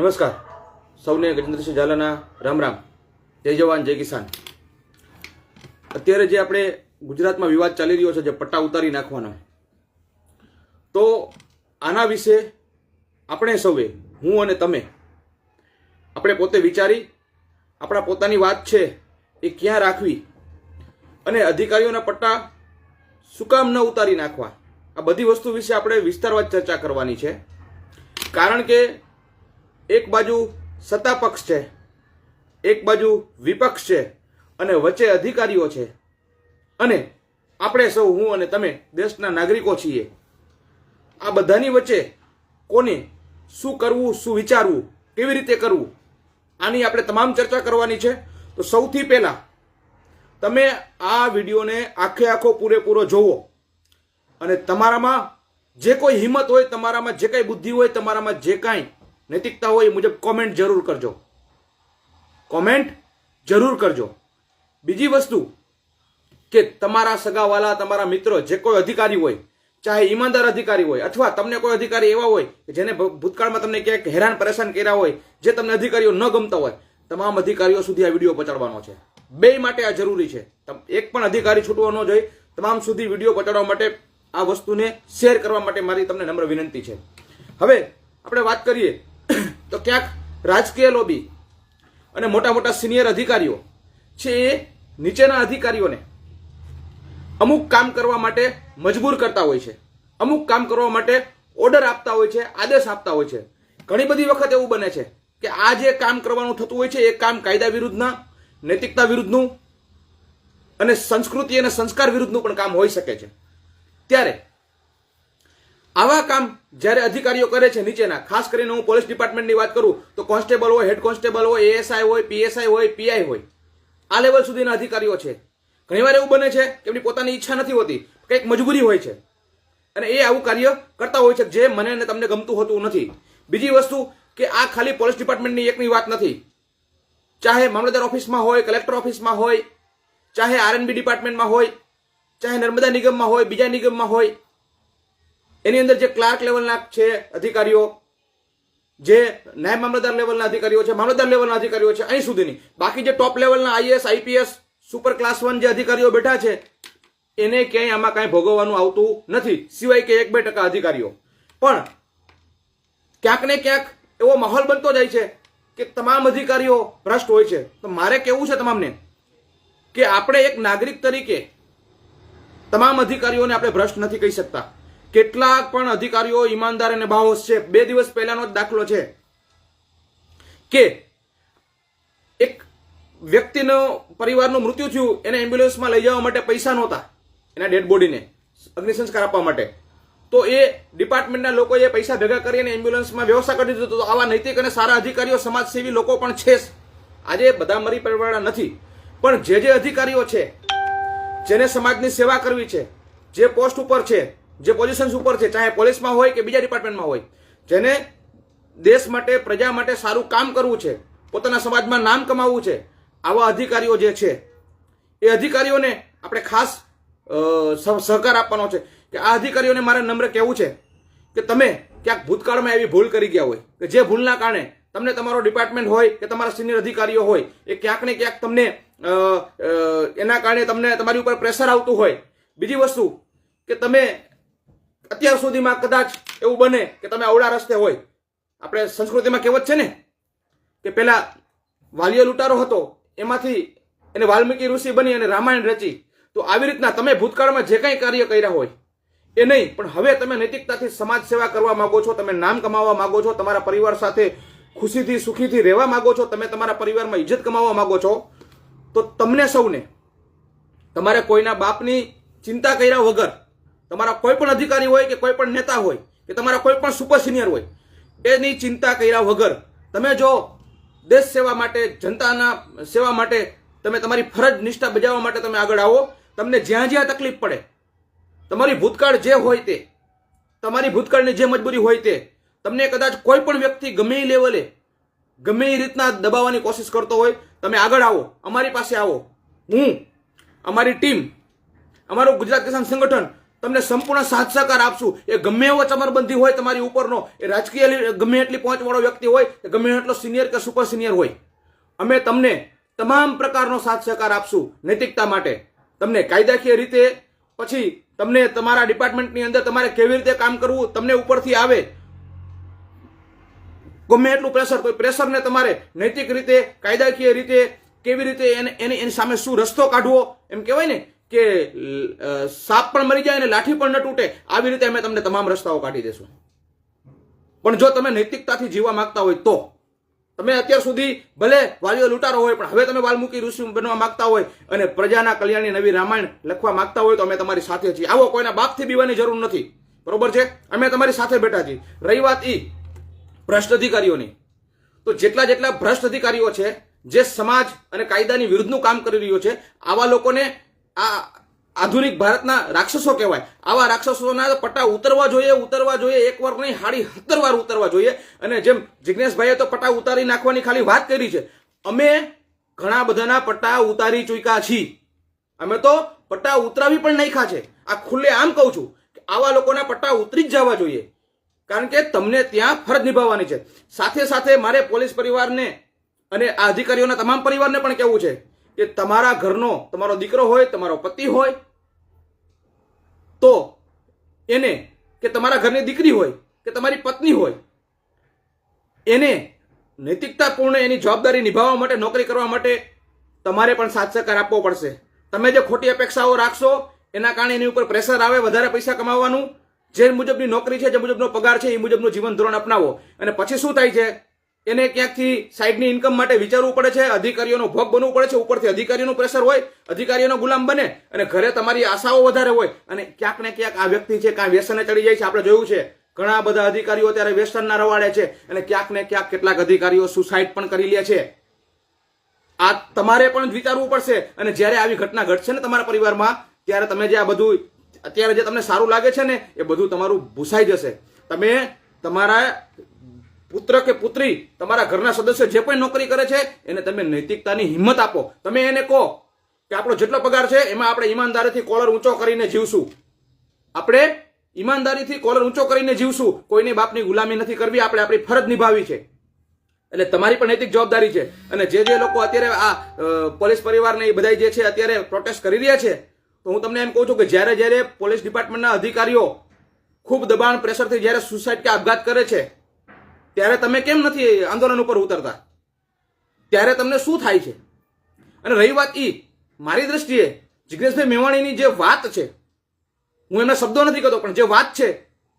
નમસ્કાર સૌને ગજેન્દ્રસિંહ ઝાલાના રામ રામ. જય જવાન જય કિસાન. અત્યારે જે આપણે ગુજરાતમાં વિવાદ ચાલી રહ્યો છે, જે પટ્ટા ઉતારી નાખવાનો, તો આના વિશે આપણે સૌએ, હું અને તમે, આપણે પોતે વિચારી આપણા પોતાની વાત છે એ ક્યાં રાખવી અને અધિકારીઓના પટ્ટા શું કામ ન ઉતારી નાખવા, આ બધી વસ્તુ વિશે આપણે વિસ્તારવાર ચર્ચા કરવાની છે. કારણ કે એક બાજુ સત્તા પક્ષ છે, એક બાજુ વિપક્ષ છે અને વચ્ચે અધિકારીઓ છે, અને આપણે સૌ, હું અને તમે દેશના નાગરિકો છીએ. આ બધાની વચ્ચે કોને શું કરવું, શું વિચારવું, કેવી રીતે કરવું, આની આપણે તમામ ચર્ચા કરવાની છે. તો સૌથી પહેલા તમે આ વિડીયોને આખે આખો પૂરેપૂરો જોવો અને તમારામાં જે કોઈ હિંમત હોય, તમારામાં જે કાંઈ બુદ્ધિ હોય, તમારામાં જે કાંઈ નૈતિકતા હોય એ મુજબ કોમેન્ટ જરૂર કરજો. કોમેન્ટ જરૂર કરજો. બીજી વસ્તુ કે તમારા સગાવાલા, તમારા મિત્રો, જે કોઈ અધિકારી હોય, ચાહે ઈમાનદાર અધિકારી હોય અથવા તમને કોઈ અધિકારી એવા હોય કે જેને ભૂતકાળમાં તમને ક્યાંક હેરાન પરેશાન કર્યા હોય, જે તમને અધિકારીઓ ન ગમતા હોય, તમામ અધિકારીઓ સુધી આ વિડીયો પહોંચાડવાનો છે. બે માટે આ જરૂરી છે. એક પણ અધિકારી છૂટવો ન જોઈએ. તમામ સુધી વિડીયો પહોંચાડવા માટે, આ વસ્તુને શેર કરવા માટે મારી તમને નમ્ર વિનંતી છે. હવે આપણે વાત કરીએ તો ક્યાંક રાજકીય લોબી અને મોટા મોટા સિનિયર અધિકારીઓ છે એ નીચેના અધિકારીઓને અમુક કામ કરવા માટે મજબૂર કરતા હોય છે, અમુક કામ કરવા માટે ઓર્ડર આપતા હોય છે, આદેશ આપતા હોય છે. ઘણી બધી વખત એવું બને છે કે આ જે કામ કરવાનું થતું હોય છે એ કામ કાયદા વિરુદ્ધના, નૈતિકતા વિરુદ્ધનું અને સંસ્કૃતિ અને સંસ્કાર વિરુદ્ધનું પણ કામ હોઈ શકે છે. ત્યારે આવા કામ જ્યારે અધિકારીઓ કરે છે નીચેના, ખાસ કરીને હું પોલીસ ડિપાર્ટમેન્ટની વાત કરું તો કોન્સ્ટેબલ હોય, હેડ કોન્સ્ટેબલ હોય, એએસઆઈ હોય, પીએસઆઈ હોય, પીઆઈ હોય, આ લેવલ સુધીના અધિકારીઓ છે. ઘણીવાર એવું બને છે કે એમની પોતાની ઈચ્છા નથી હોતી, કંઈક મજબૂરી હોય છે અને એ આવું કાર્ય કરતા હોય છે જે મને અને તમને ગમતું હોતું નથી. બીજી વસ્તુ કે આ ખાલી પોલીસ ડિપાર્ટમેન્ટની એકની વાત નથી. ચાહે મામલતદાર ઓફિસમાં હોય, કલેક્ટર ઓફિસમાં હોય, ચાહે આરએનબી ડિપાર્ટમેન્ટમાં હોય, ચાહે નર્મદા નિગમમાં હોય, બીજા નિગમમાં હોય, એની અંદર જે ક્લાર્ક લેવલના છે અધિકારીઓ, જે નાયબ મામલતદાર લેવલના અધિકારીઓ છે, મામલતદાર લેવલના અધિકારીઓ છે, અહીં સુધીની બાકી જે ટોપ લેવલના આઈએએસ, આઈપીએસ, સુપર ક્લાસ 1 જે અધિકારીઓ બેઠા છે, એને ક્યાંય આમાં કાંઈ ભોગવવાનું આવતું નથી, સિવાય કે 1-2% અધિકારીઓ. પણ ક્યાંક ને ક્યાંક એવો માહોલ બનતો જાય છે કે તમામ અધિકારીઓ ભ્રષ્ટ હોય છે. તો મારે કહેવું છે તમામને કે આપણે એક નાગરિક તરીકે તમામ અધિકારીઓને આપણે ભ્રષ્ટ નથી કહી શકતા. કેટલાક પણ અધિકારીઓ ઈમાનદાર અને બાહોશ છે. 2 દિવસ પહેલાનો જ દાખલો છે કે એક વ્યક્તિનો પરિવારનું મૃત્યુ થયું, એને એમ્બ્યુલન્સમાં લઈ જવા માટે પૈસા નહોતા, એના ડેડ બોડીને અગ્નિ સંસ્કાર આપવા માટે. તો એ ડિપાર્ટમેન્ટના લોકોએ પૈસા ભેગા કરીને એમ્બ્યુલન્સમાં વ્યવસ્થા કરી દીધું. તો આવા નૈતિક અને સારા અધિકારીઓ, સમાજસેવી લોકો પણ છે. આજે બધા મરી પડવાના નથી, પણ જે અધિકારીઓ છે, જેને સમાજની સેવા કરવી છે, જે પોસ્ટ ઉપર છે, જે પોઝિશન્સ ઉપર છે, ચાહે પોલીસમાં હોય કે બીજા ડિપાર્ટમેન્ટમાં હોય, જેને દેશ માટે, પ્રજા માટે સારું કામ કરવું છે, પોતાના સમાજમાં નામ કમાવવું છે, આવા અધિકારીઓ જે છે એ અધિકારીઓને આપણે ખાસ સહકાર આપવાનો છે. કે આ અધિકારીઓને મારે નમ્ર કહેવું છે કે તમે ક્યાંક ભૂતકાળમાં એવી ભૂલ કરી ગયા હોય કે જે ભૂલના કારણે તમને તમારો ડિપાર્ટમેન્ટ હોય કે તમારા સિનિયર અધિકારીઓ હોય એ ક્યાંક ને ક્યાંક તમને એના કારણે તમને તમારી ઉપર પ્રેશર આવતું હોય. બીજી વસ્તુ કે તમે અત્યાર સુધીમાં કદાચ એવું બને કે તમે અવળા રસ્તે હોય. આપણે સંસ્કૃતિમાં કહેવત છે ને કે પેલા વાલિયો લૂંટારો હતો, એમાંથી એને વાલ્મીકી ઋષિ બની અને રામાયણ રચી. તો આવી રીતના તમે ભૂતકાળમાં જે કંઈ કાર્ય કર્યા હોય એ નહીં, પણ હવે તમે નૈતિકતાથી સમાજ સેવા કરવા માંગો છો, તમે નામ કમાવવા માંગો છો, તમારા પરિવાર સાથે ખુશીથી સુખીથી રહેવા માંગો છો, તમે તમારા પરિવારમાં ઇજ્જત કમાવવા માંગો છો, તો તમને સૌને તમારે કોઈના બાપની ચિંતા કર્યા વગર, તમારા કોઈ પણ અધિકારી હોય કે કોઈ પણ નેતા હોય કે તમારા કોઈ પણ સુપર સિનિયર હોય, એની ચિંતા કર્યા વગર તમે જો દેશ સેવા માટે, જનતાના સેવા માટે, તમે તમારી ફરજ નિષ્ઠા બજાવવા માટે તમે આગળ આવો. તમને જ્યાં જ્યાં તકલીફ પડે, તમારી ભૂતકાળ જે હોય તે, તમારી ભૂતકાળની જે મજબૂરી હોય તે, તમને કદાચ કોઈ પણ વ્યક્તિ ગમે એ લેવલે, ગમે એ રીતના દબાવવાની કોશિશ કરતો હોય, તમે આગળ આવો, અમારી પાસે આવો. હું, અમારી ટીમ, અમારું ગુજરાત કિસાન સંગઠન તમને સંપૂર્ણ સાથ સહકાર આપશું. એ ગમે એવો ચમરબંધી હોય તમારી ઉપરનો, એ રાજકીય ગમે એટલી પહોંચવાળો વ્યક્તિ હોય, કે ગમે એટલો સિનિયર કે સુપર સિનિયર હોય, અમે તમને તમામ પ્રકારનો સાથ સહકાર આપશું નૈતિકતા માટે. તમને કાયદાકીય રીતે, પછી તમને તમારા ડિપાર્ટમેન્ટની અંદર તમારે કેવી રીતે કામ કરવું, તમને ઉપરથી આવે ગમે એટલું પ્રેશર, તો પ્રેશરને તમારે નૈતિક રીતે, કાયદાકીય રીતે કેવી રીતે એની સામે શું રસ્તો કાઢવો, એમ કહેવાય ને કે સાપ પણ મરી જાય અને લાઠી પણ ન તૂટે, આવી રીતે અમે તમને તમામ રસ્તાઓ કાઢી દેશું. પણ જો તમે નૈતિકતાથી જીવવા માંગતા હોય તો, તમે અત્યાર સુધી ભલે વાલીઓ લૂંટારો હોય, પણ હવે તમે વાલ્મીકી ઋષિ બનવા માંગતા હોય અને પ્રજાના કલ્યાણની નવી રામાયણ લખવા માંગતા હોય, તો અમે તમારી સાથે છીએ. આવો, કોઈના બાપથી બીવાની જરૂર નથી, બરોબર છે? અમે તમારી સાથે બેઠા છીએ. રહી વાત ભ્રષ્ટ અધિકારીઓની, તો જેટલા ભ્રષ્ટ અધિકારીઓ છે, જે સમાજ અને કાયદાની વિરુદ્ધનું કામ કરી રહ્યો છે, આવા લોકોને આ આધુનિક ભારતના રાક્ષસો કહેવાય. આવા રાક્ષસોના પટ્ટા ઉતરવા જોઈએ, એક વાર નહીં, 17 વાર ઉતરવા જોઈએ. અને જેમ જિજ્ઞેશભાઈએ તો પટ્ટા ઉતારી નાખવાની ખાલી વાત કરી છે, અમે ઘણા બધાના પટ્ટા ઉતારી ચૂક્યા છીએ. અમે તો પટ્ટા ઉતરાવી પણ નાખ્યા છે. આ ખુલ્લે આમ કહું છું કે આવા લોકોના પટ્ટા ઉતરી જ જવા જોઈએ, કારણ કે તમને ત્યાં ફરજ નિભાવવાની છે. સાથે સાથે મારે પોલીસ પરિવારને અને આ અધિકારીઓના તમામ પરિવારને પણ કહેવું છે કે તમારા ઘરનો, તમારો દીકરો હોય, તમારો પતિ હોય, તો એને, કે તમારા ઘરની દીકરી હોય કે તમારી પત્ની હોય, એને નૈતિકતાપૂર્ણ એની જવાબદારી નિભાવવા માટે, નોકરી કરવા માટે તમારે પણ સાથ સહકાર આપવો પડશે. તમે જે ખોટી અપેક્ષાઓ રાખશો એના કારણે એની ઉપર પ્રેશર આવે વધારે પૈસા કમાવાનું, જે મુજબની નોકરી છે, જે મુજબનો પગાર છે, એ મુજબનું જીવન ધોરણ અપનાવો. અને પછી શું થાય છે, એને ક્યાંકથી સાઈડની ઇન્કમ માટે વિચારવું પડે છે, અધિકારીઓનો ભોગ બનવું પડે છે, ઉપરથી અધિકારીઓનું પ્રેશર હોય, અધિકારીઓનો ગુલામ બને, અને ઘરે તમારી આશાઓ વધારે હોય, અને ક્યાંક ને ક્યાંક આ વ્યક્તિ છે કાં વ્યસને ચડી જાય છે. આપણે જોયું છે ઘણા બધા અધિકારીઓ અત્યારે વ્યસનના રવાડે છે, અને ક્યાંક ને ક્યાંક કેટલાક અધિકારીઓ સુસાઇડ પણ કરી લે છે. આ તમારે પણ વિચારવું પડશે. અને જ્યારે આવી ઘટના ઘટશે ને તમારા પરિવારમાં, ત્યારે તમે જે આ બધું અત્યારે જે તમને સારું લાગે છે ને, એ બધું તમારું ભૂસાઈ જશે. તમે તમારા પુત્ર કે પુત્રી, તમારા ઘરના સદસ્ય જે પણ નોકરી કરે છે, એને તમે નૈતિકતાની હિંમત આપો. તમે એને કહો કે આપણો જેટલો પગાર છે એમાં આપણે ઈમાનદારીથી કોલર ઊંચો કરીને જીવશું. આપણે ઈમાનદારીથી કોલર ઊંચો કરીને જીવશું. કોઈની બાપની ગુલામી નથી કરવી, આપણે આપણી ફરજ નિભાવી છે. એટલે તમારી પણ નૈતિક જવાબદારી છે. અને જે લોકો અત્યારે આ પોલીસ પરિવારને એ બધા જે છે અત્યારે પ્રોટેસ્ટ કરી રહ્યા છે, તો હું તમને એમ કહું છું કે જ્યારે પોલીસ ડિપાર્ટમેન્ટના અધિકારીઓ ખૂબ દબાણ, પ્રેશરથી જ્યારે સુસાઇડ કે આપઘાત કરે છે, ત્યારે તમે કેમ નથી આંદોલન ઉપર ઉતરતા? ત્યારે તમને શું થાય છે? અને રહી વાત મારી દ્રષ્ટિએ જિગ્નેશભાઈ મેવાણીની જે વાત છે, હું એમના શબ્દો નથી કહેતો, પણ જે વાત છે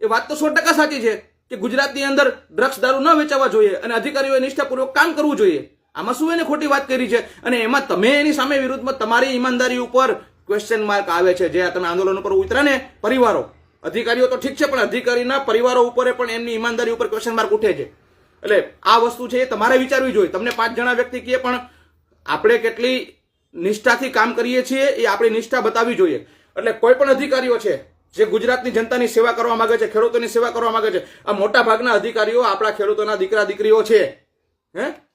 એ વાત તો 100% સાચી છે કે ગુજરાતની અંદર ડ્રગ્સ દારૂ ન વેચાવા જોઈએ અને અધિકારીઓએ નિષ્ઠાપૂર્વક કામ કરવું જોઈએ. આમાં શું એને ખોટી વાત કરી છે? અને એમાં તમે એની સામે વિરુદ્ધમાં તમારી ઈમાનદારી ઉપર ક્વેશ્ચન માર્ક આવે છે. જે તમે આંદોલન ઉપર ઉતર્યા ને પરિવારો, અધિકારીઓ તો ઠીક છે, પણ અધિકારીના પરિવારો ઉપર પણ એમની ઈમાનદારી ઉપર ક્વેશ્ચન માર્ક ઉઠે છે. એટલે આ વસ્તુ છે એ તમારે વિચારવી જોઈએ. તમને 5 જણા વ્યક્તિ કહે, પણ આપણે કેટલી નિષ્ઠાથી કામ કરીએ છીએ એ આપણી નિષ્ઠા બતાવવી જોઈએ. એટલે કોઈ પણ અધિકારીઓ છે જે ગુજરાતની જનતાની સેવા કરવા માંગે છે, ખેડૂતોની સેવા કરવા માંગે છે, આ મોટા ભાગના અધિકારીઓ આપણા ખેડૂતોના દીકરા દીકરીઓ છે.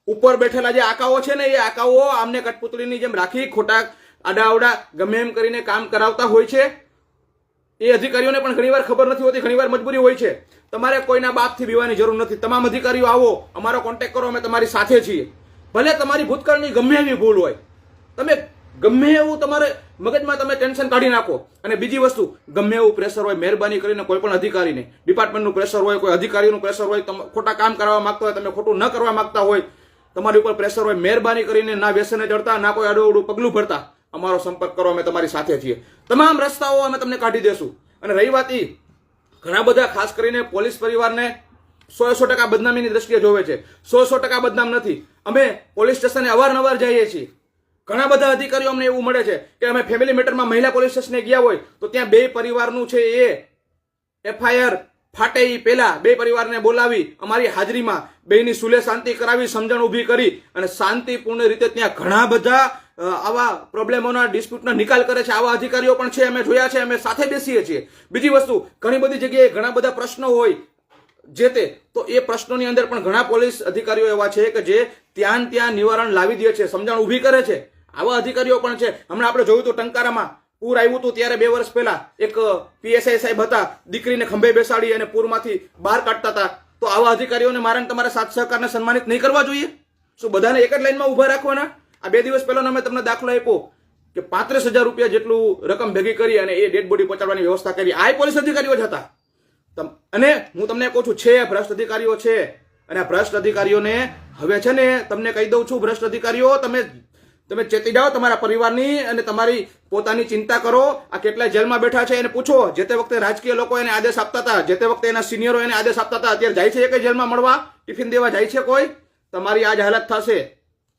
ઉપર બેઠેલા જે આકાઓ છે ને, એ આકાઓ આમને કઠપુતળીની જેમ રાખી ખોટા આડાઅવડા ગમે એમ કરીને કામ કરાવતા હોય છે. એ અધિકારીઓને પણ ઘણીવાર ખબર નથી હોતી, ઘણીવાર મજબૂરી હોય છે. તમારે કોઈના બાપથી બીવાની જરૂર નથી. તમામ અધિકારીઓ આવો, અમારો કોન્ટેક્ટ કરો, અમે તમારી સાથે છીએ. ભલે તમારી ભૂતકાળની ગમે એવી ભૂલ હોય, તમે ગમે એવું તમારે મગજમાં તમે ટેન્શન કાઢી નાખો. અને બીજી વસ્તુ, ગમે એવું પ્રેશર હોય, મહેરબાની કરીને કોઈ પણ અધિકારીને, ડિપાર્ટમેન્ટનું પ્રેશર હોય, કોઈ અધિકારીનું પ્રેશર હોય, ખોટા કામ કરવા માંગતા હોય, તમે ખોટું ન કરવા માંગતા હોય, તમારી ઉપર પ્રેશર હોય, મહેરબાની કરીને ના વ્યસને ચડતા, ના કોઈ આડું પગલું ભરતા, અમારો સંપર્ક કરો, અમે તમારી સાથે છીએ. તમામ રસ્તાઓ અમે તમને કાઢી દેશું. અને રહી વાત ઘણા બધા ખાસ કરીને પોલીસ પરિવારને 100% બદનામીની દ્રષ્ટિએ જોવે છે. 100% બદનામ નથી. અમે પોલીસ સ્ટેશને અવારનવાર જઈએ છીએ. ઘણા બધા અધિકારીઓ અમને એવું મળે છે કે અમે ફેમિલી મેટરમાં મહિલા પોલીસ સ્ટેશને ગયા હોય તો ત્યાં 2 પરિવારનું છે એ FIR ફાટે એ પહેલા 2 પરિવારને બોલાવી અમારી હાજરીમાં બેની સુલે શાંતિ કરાવી, સમજણ ઊભી કરી અને શાંતિપૂર્ણ રીતે ત્યાં ઘણા બધા આવા પ્રોબ્લેમોના, ડિસ્પ્યુટના નિકાલ કરે છે. આવા અધિકારીઓ પણ છે, અમે જોયા છે, અમે સાથે બેસીએ છીએ. બીજી વસ્તુ, ઘણી બધી જગ્યાએ ઘણા બધા પ્રશ્નો હોય જે તે, તો એ પ્રશ્નોની અંદર પણ ઘણા પોલીસ અધિકારીઓ એવા છે કે જે ત્યાં નિવારણ લાવી દે છે, સમજણ ઊભી કરે છે. આવા અધિકારીઓ પણ છે. હમણાં આપણે જોયું તો ટંકારામાં પૂર આવ્યું હતું ત્યારે 2 વર્ષ પહેલા એક પીએસઆઈ સાહેબ હતા, દીકરીને ખંભે બેસાડી અને પૂરમાંથી બહાર કાઢતા હતા. તો આવા અધિકારીઓને મારે તમારા સાથ સહકારને સન્માનિત નહીં કરવા જોઈએ? શું બધાને એક જ લાઈનમાં ઉભા રાખવાના? આ 2 દિવસ પહેલા અમે તમને દાખલો આપ્યો કે 35,000 રૂપિયા જેટલું રકમ ભેગી કરી અને એ ડેડ બોડી પહોંચાડવાની વ્યવસ્થા કરી. આ પોલીસ અધિકારીઓ જ હતા. અને હું તમને કહું છું, છે ભ્રષ્ટ અધિકારીઓ છે. અને આ ભ્રષ્ટ અધિકારીઓને હવે છે ને તમને કહી દઉં છું, ભ્રષ્ટ અધિકારીઓ તમે ચેતી જાઓ તમારા પરિવારની અને તમારી પોતાની ચિંતા કરો. આ કેટલાય જેલમાં બેઠા છે એને પૂછો. જે તે વખતે રાજકીય લોકો એને આદેશ આપતા હતા, જે તે વખતે એના સિનિયરો એને આદેશ આપતા હતા, અત્યારે જાય છે એ કઈ જેલમાં મળવા, ટિફિન દેવા જાય છે કોઈ? તમારી આજ હાલત થશે.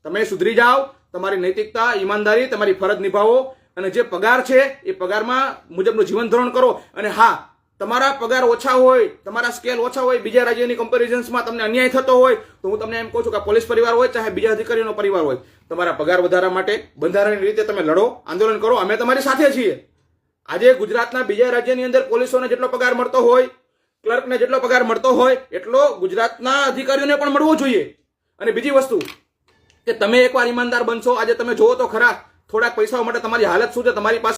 તમે સુધરી જાઓ, તમારી નૈતિકતા, ઈમાનદારી, તમારી ફરજ નિભાવો અને જે પગાર છે એ પગારમાં મુજબનું જીવન ધોરણ કરો. અને હા, તમારા પગાર ઓછા હોય, તમારા સ્કેલ ઓછા હોય, બીજા રાજ્યની કમ્પેરિઝન્સમાં તમને અન્યાય થતો હોય તો હું તમને એમ કહું છું કે પોલીસ પરિવાર હોય ચાહે બીજા અધિકારીઓનો પરિવાર હોય, તમારા પગાર વધારવા માટે બંધારણની રીતે તમે લડો, આંદોલન કરો. અમે તમારી સાથે છીએ. આજે ગુજરાતના બીજા રાજ્યની અંદર પોલીસોને જેટલો પગાર મળતો હોય, ક્લર્કને જેટલો પગાર મળતો હોય એટલો ગુજરાતના અધિકારીઓને પણ મળવો જોઈએ. અને બીજી વસ્તુ કે તમે એકવાર ઈમાનદાર બનશો, આજે તમે જોવો તો ખરા થોડાક પૈસાઓ માટે તમારી હાલત શું છે. તમારી પાસે